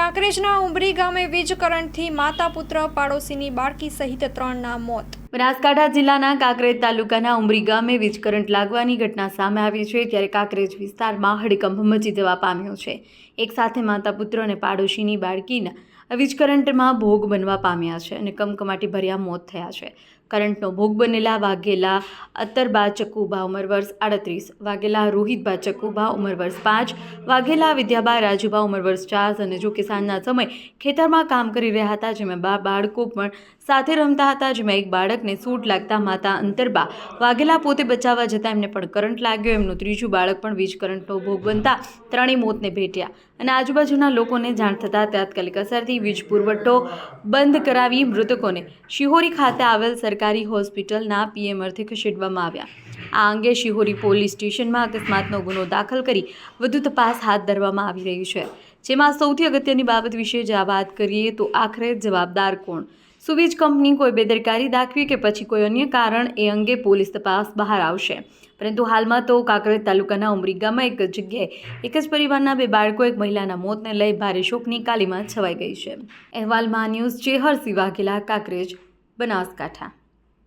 કાંકરેજના ઉંબરી ગામે વીજ કરંટથી માતા પુત્ર પાડોશીની બાળકી સહિત 3ના મોત। બનાસકાંઠા જિલ્લાના કાંકરેજ તાલુકાના ઉંબરી ગામે વીજ કરંટ લાગવાની ઘટના સામે આવી છે, ત્યારે કાંકરેજ વિસ્તારમાં હડકંપ મચી જવા પામ્યો છે। એક સાથે માતા પુત્ર અને પાડોશીની બાળકીના વીજ કરંટમાં ભોગ બનવા પામ્યા છે અને કમકમાટી ભર્યા મોત થયા છે। કરંટનો ભોગ બનેલા વાઘેલા અત્તરબા ચક્કુભા ઉંમર વર્ષ 38, વાઘેલા રોહિતબા ચક્કુભા ઉંમર વર્ષ 5, વાઘેલા વિદ્યાબા રાજુભા ઉંમર વર્ષ 4 અને જો કે સાંજના સમય ખેતરમાં કામ કરી રહ્યા હતા, જેમાં બાળકો પણ સાથે રમતા હતા, જેમાં એક બાળકને સૂટ લાગતા માતા અંતરબા વાઘેલા પોતે બચાવવા જતાં એમને પણ કરંટ લાગ્યો। એમનું ત્રીજું બાળક પણ વીજ કરંટનો ભોગ બનતા ત્રણેય મોતને ભેટ્યા અને આજુબાજુના લોકોને જાણ થતાં તાત્કાલિક અસરથી વીજ પુરવઠો બંધ કરાવી મૃતકોને શિહોરી ખાતે આવેલ સરકારી હોસ્પિટલના પીએમ અર્થે ખસેડવામાં આવ્યા। આ અંગે શિહોરી પોલીસ સ્ટેશનમાં અકસ્માતનો ગુનો દાખલ કરી વધુ તપાસ હાથ ધરવામાં આવી રહી છે, જેમાં સૌથી અગત્યની બાબત વિશે જ વાત કરીએ તો આખરે જવાબદાર કોણ? શું વીજ કંપની કોઈ બેદરકારી દાખવી કે પછી કોઈ અન્ય કારણ? એ અંગે પોલીસ તપાસ બહાર આવશે। પરંતુ હાલમાં તો કાંકરેજ તાલુકાના ઉંબરી ગામમાં એક જ જગ્યાએ એક જ પરિવારના 2 બાળકો, એક મહિલાના મોતને લઈ ભારે શોકની કાલીમાં છવાઈ ગઈ છે। અહેવાલમાં ન્યૂઝ ચેહર સિવાઘેલા, કાંકરેજ, બનાસકાંઠા।